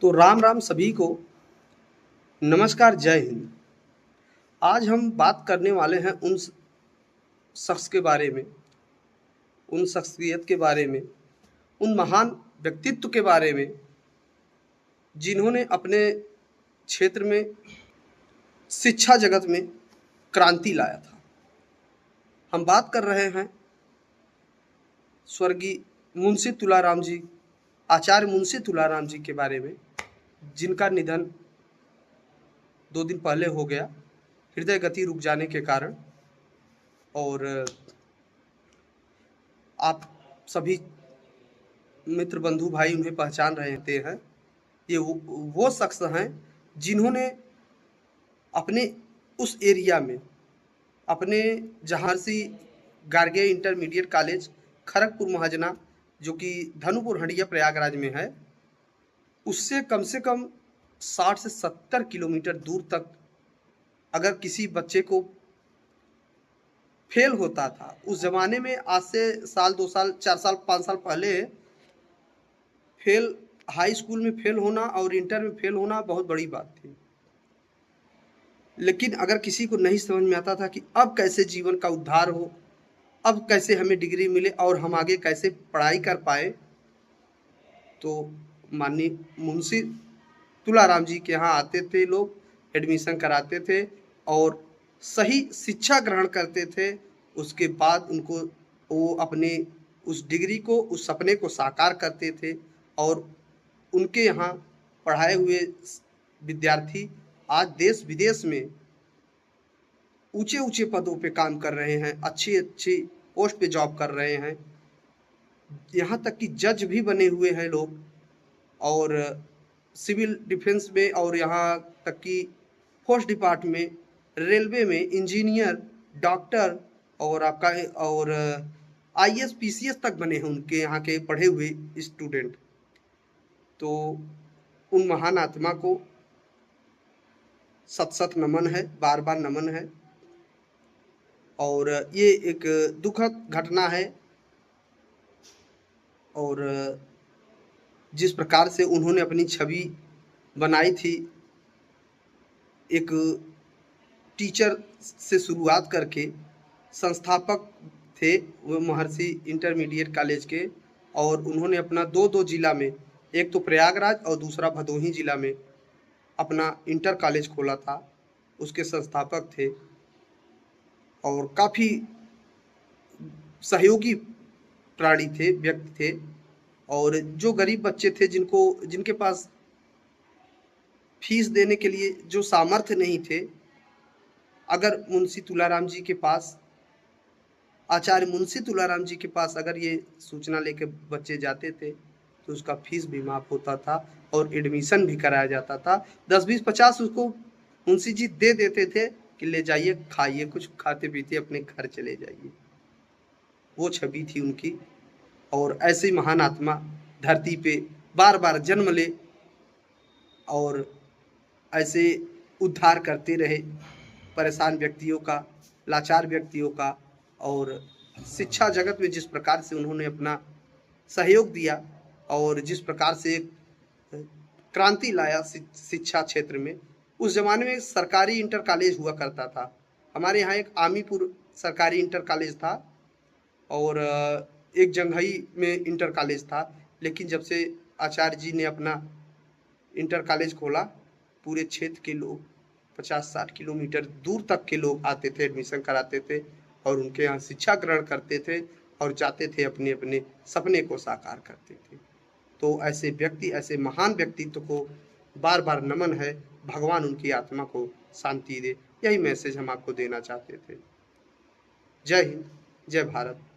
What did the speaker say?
तो राम राम सभी को। नमस्कार, जय हिंद। आज हम बात करने वाले हैं उन शख्स के बारे में, उन शख्सियत के बारे में, उन महान व्यक्तित्व के बारे में जिन्होंने अपने क्षेत्र में, शिक्षा जगत में क्रांति लाया था। हम बात कर रहे हैं स्वर्गीय मुंशी तुलाराम जी, आचार्य मुंशी तुलाराम जी के बारे में, जिनका निधन 2 दिन पहले हो गया हृदय गति रुक जाने के कारण। और आप सभी मित्र बंधु भाई उन्हें पहचान रहे हैं। ये वो शख्स हैं जिन्होंने अपने उस एरिया में, अपने झांसी गार्गे इंटरमीडिएट कॉलेज खड़गपुर महाजना, जो कि धनुपुर हंडिया प्रयागराज में है, उससे कम से कम 60 से 70 किलोमीटर दूर तक अगर किसी बच्चे को फेल होता था, उस ज़माने में आज से साल 2 साल 4 साल 5 साल पहले फेल, हाई स्कूल में फेल होना और इंटर में फेल होना बहुत बड़ी बात थी। लेकिन अगर किसी को नहीं समझ में आता था कि अब कैसे जीवन का उद्धार हो, अब कैसे हमें डिग्री मिले और हम आगे कैसे पढ़ाई कर पाए, तो माननीय मुंशी तुलाराम जी के यहाँ आते थे लोग, एडमिशन कराते थे और सही शिक्षा ग्रहण करते थे। उसके बाद उनको वो अपने उस डिग्री को, उस सपने को साकार करते थे और उनके यहाँ पढ़ाए हुए विद्यार्थी आज देश विदेश में ऊंचे ऊंचे पदों पे काम कर रहे हैं, अच्छी अच्छी पोस्ट पे जॉब कर रहे हैं, यहाँ तक कि जज भी बने हुए हैं लोग, और सिविल डिफेंस में, और यहाँ तक कि फोर्स डिपार्टमेंट, रेलवे में इंजीनियर, डॉक्टर और आपका और आईएएस पीसीएस तक बने हैं उनके यहाँ के पढ़े हुए स्टूडेंट। तो उन महान आत्मा को सत सत नमन है, बार बार नमन है। और ये एक दुखद घटना है, और जिस प्रकार से उन्होंने अपनी छवि बनाई थी, एक टीचर से शुरुआत करके संस्थापक थे वो महर्षि इंटरमीडिएट कॉलेज के, और उन्होंने अपना दो जिला में, एक तो प्रयागराज और दूसरा भदोही जिला में अपना इंटर कॉलेज खोला था, उसके संस्थापक थे और काफ़ी सहयोगी प्राणी थे, व्यक्ति थे। और जो गरीब बच्चे थे, जिनके पास फीस देने के लिए जो सामर्थ्य नहीं थे, अगर मुंशी तुलाराम जी के पास, आचार्य मुंशी तुलाराम जी के पास अगर ये सूचना लेके बच्चे जाते थे तो उसका फीस भी माफ होता था और एडमिशन भी कराया जाता था। 10 20 50 उसको मुंशी जी दे देते थे कि ले जाइए, खाइए, कुछ खाते पीते अपने घर चले जाइए। वो छवि थी उनकी। और ऐसे महान आत्मा धरती पे बार बार जन्म ले और ऐसे उद्धार करते रहे परेशान व्यक्तियों का, लाचार व्यक्तियों का। और शिक्षा जगत में जिस प्रकार से उन्होंने अपना सहयोग दिया और जिस प्रकार से एक क्रांति लाया शिक्षा क्षेत्र में, उस ज़माने में सरकारी इंटर कॉलेज हुआ करता था। हमारे यहाँ एक आमीपुर सरकारी इंटर कॉलेज था और एक जंघई में इंटर कॉलेज था। लेकिन जब से आचार्य जी ने अपना इंटर कॉलेज खोला, पूरे क्षेत्र के लोग 50-60 किलोमीटर दूर तक के लोग आते थे, एडमिशन कराते थे और उनके यहाँ शिक्षा ग्रहण करते थे और जाते थे अपने अपने सपने को साकार करते थे। तो ऐसे व्यक्ति, ऐसे महान व्यक्तित्व को बार बार नमन है। भगवान उनकी आत्मा को शांति दे, यही मैसेज हम आपको देना चाहते थे। जय हिंद, जय भारत।